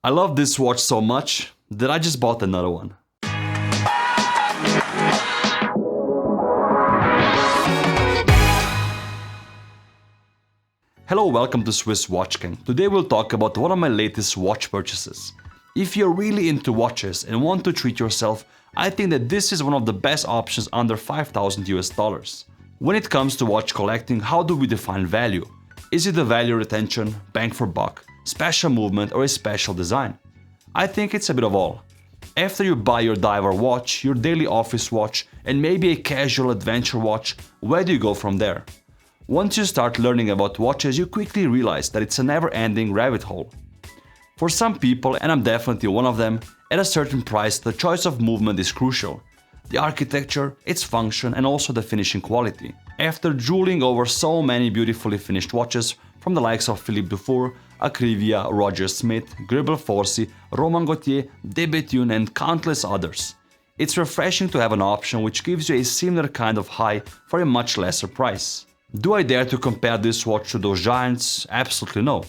I love this watch so much that I just bought another one. Hello, welcome to Swiss Watch King. Today we'll talk about one of my latest watch purchases. If you're really into watches and want to treat yourself, I think that this is one of the best options under $5,000 US. When it comes to watch collecting, how do we define value? Is it a value retention, bang for buck, special movement, or a special design? I think it's a bit of all. After you buy your diver watch, your daily office watch, and maybe a casual adventure watch, where do you go from there? Once you start learning about watches, you quickly realize that it's a never-ending rabbit hole. For some people, and I'm definitely one of them, at a certain price the choice of movement is crucial. The architecture, its function, and also the finishing quality. After drooling over so many beautifully finished watches from the likes of Philippe Dufour, Acrivia, Roger Smith, Greubel Forsey, Roman Gauthier, De Bethune, and countless others, it's refreshing to have an option which gives you a similar kind of high for a much lesser price. Do I dare to compare this watch to those giants? Absolutely no.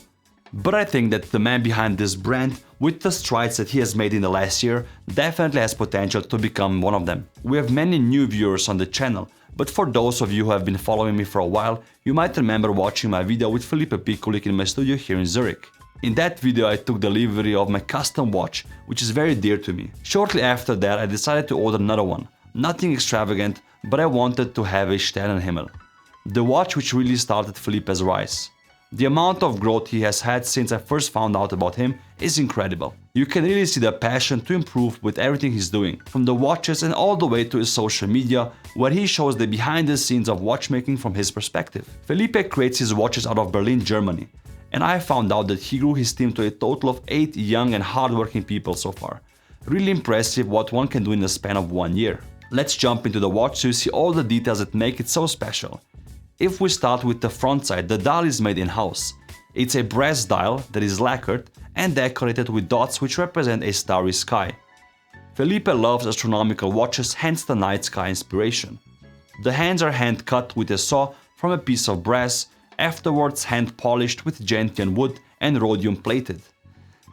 But I think that the man behind this brand, with the strides that he has made in the last year, definitely has potential to become one of them. We have many new viewers on the channel, but for those of you who have been following me for a while, you might remember watching my video with Felipe Pikullik in my studio here in Zurich. In that video I took delivery of my custom watch, which is very dear to me. Shortly after that I decided to order another one. Nothing extravagant, but I wanted to have a Sternenhimmel. The watch which really started Felipe's rise. The amount of growth he has had since I first found out about him is incredible. You can really see the passion to improve with everything he's doing, from the watches and all the way to his social media, where he shows the behind the scenes of watchmaking from his perspective. Felipe creates his watches out of Berlin, Germany, and I found out that he grew his team to a total of 8 young and hardworking people so far. Really impressive what one can do in the span of 1 year. Let's jump into the watch so you see all the details that make it so special. If we start with the front side, the dial is made in-house. It's a brass dial that is lacquered and decorated with dots which represent a starry sky. Felipe loves astronomical watches, hence the night sky inspiration. The hands are hand cut with a saw from a piece of brass, afterwards hand polished with gentian wood and rhodium plated.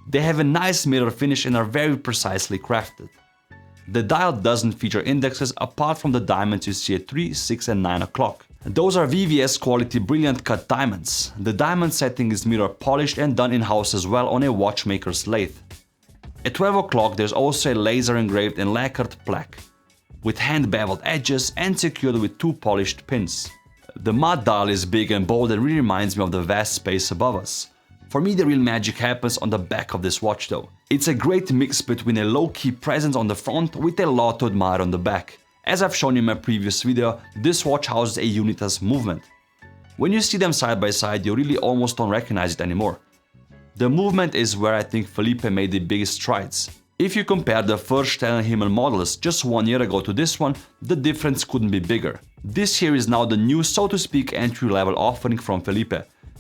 They have a nice mirror finish and are very precisely crafted. The dial doesn't feature indexes apart from the diamonds you see at 3, 6 and 9 o'clock. Those are VVS quality brilliant cut diamonds. The diamond setting is mirror polished and done in-house as well on a watchmaker's lathe. At 12 o'clock there's also a laser engraved and lacquered plaque, with hand beveled edges and secured with 2 polished pins. The mud dial is big and bold and really reminds me of the vast space above us. For me the real magic happens on the back of this watch though. It's a great mix between a low-key presence on the front with a lot to admire on the back. As I've shown you in my previous video, this watch houses a unitas movement. When you see them side by side, you really almost don't recognize it anymore. The movement is where I think Felipe made the biggest strides. If you compare the first Sternenhimmel models just 1 year ago to this one, the difference couldn't be bigger. This here is now the new, so to speak, entry-level offering from Felipe.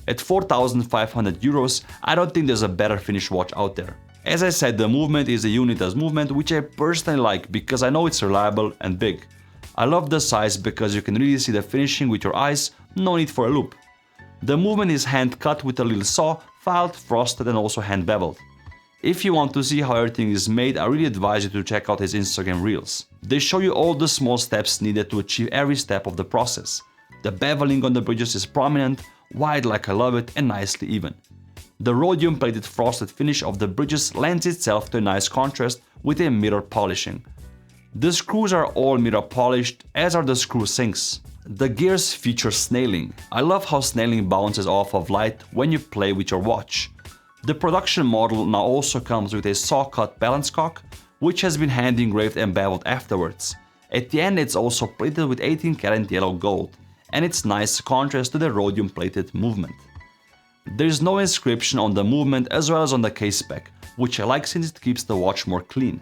At 4,500 euros, I don't think there's a better finished watch out there. As I said, the movement is a unitas movement, which I personally like because I know it's reliable and big. I love the size because you can really see the finishing with your eyes, no need for a loop. The movement is hand cut with a little saw, filed, frosted and also hand beveled. If you want to see how everything is made, I really advise you to check out his Instagram reels. They show you all the small steps needed to achieve every step of the process. The beveling on the bridges is prominent, wide like I love it and nicely even. The rhodium plated frosted finish of the bridges lends itself to a nice contrast with a mirror polishing. The screws are all mirror polished, as are the screw sinks. The gears feature snailing. I love how snailing bounces off of light when you play with your watch. The production model now also comes with a saw-cut balance cock, which has been hand engraved and beveled afterwards. At the end it's also plated with 18 karat yellow gold, and it's nice contrast to the rhodium plated movement. There is no inscription on the movement as well as on the case spec, which I like since it keeps the watch more clean.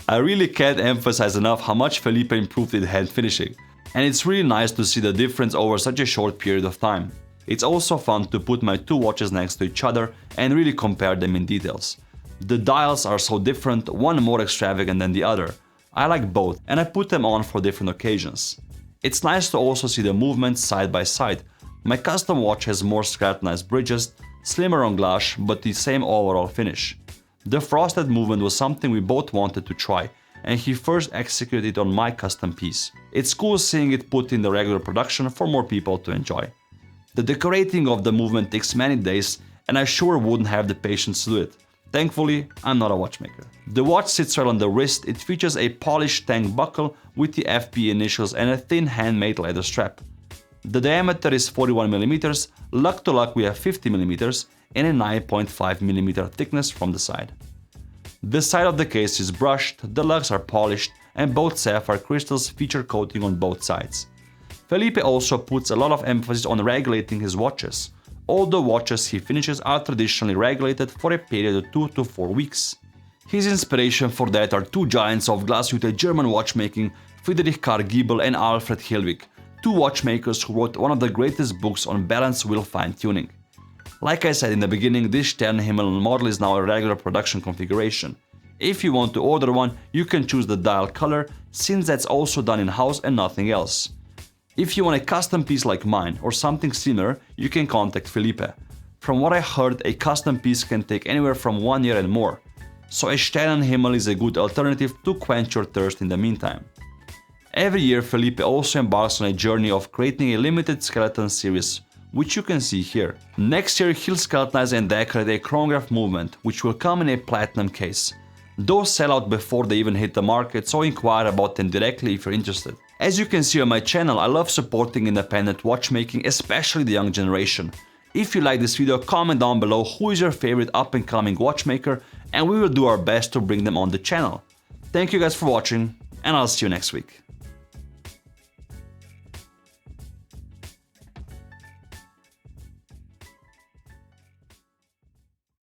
I really can't emphasize enough how much Felipe improved in hand finishing, and it's really nice to see the difference over such a short period of time. It's also fun to put my 2 watches next to each other and really compare them in details. The dials are so different, one more extravagant than the other. I like both and I put them on for different occasions. It's nice to also see the movements side by side. My custom watch has more skeletonized bridges, slimmer on glass, but the same overall finish. The frosted movement was something we both wanted to try, and he first executed it on my custom piece. It's cool seeing it put in the regular production for more people to enjoy. The decorating of the movement takes many days, and I sure wouldn't have the patience to do it. Thankfully, I'm not a watchmaker. The watch sits right on the wrist. It features a polished tank buckle with the FP initials and a thin handmade leather strap. The diameter is 41mm, lug to lug we have 50mm, and a 9.5mm thickness from the side. The side of the case is brushed, the lugs are polished, and both sapphire crystals feature coating on both sides. Felipe also puts a lot of emphasis on regulating his watches. All the watches he finishes are traditionally regulated for a period of 2 to 4 weeks. His inspiration for that are two giants of glass-hued German watchmaking, Friedrich Karl Giebel and Alfred Hilwig, two watchmakers who wrote one of the greatest books on balance wheel fine-tuning. Like I said in the beginning, this Sternenhimmel model is now a regular production configuration. If you want to order one, you can choose the dial color, since that's also done in-house and nothing else. If you want a custom piece like mine or something similar, you can contact Felipe. From what I heard, a custom piece can take anywhere from 1 year and more, so a Sternenhimmel is a good alternative to quench your thirst in the meantime. Every year Felipe also embarks on a journey of creating a limited skeleton series, which you can see here. Next year he'll skeletonize and decorate a chronograph movement, which will come in a platinum case. Those sell out before they even hit the market, so inquire about them directly if you're interested. As you can see on my channel, I love supporting independent watchmaking, especially the young generation. If you like this video, comment down below who is your favorite up-and-coming watchmaker, and we will do our best to bring them on the channel. Thank you guys for watching, and I'll see you next week.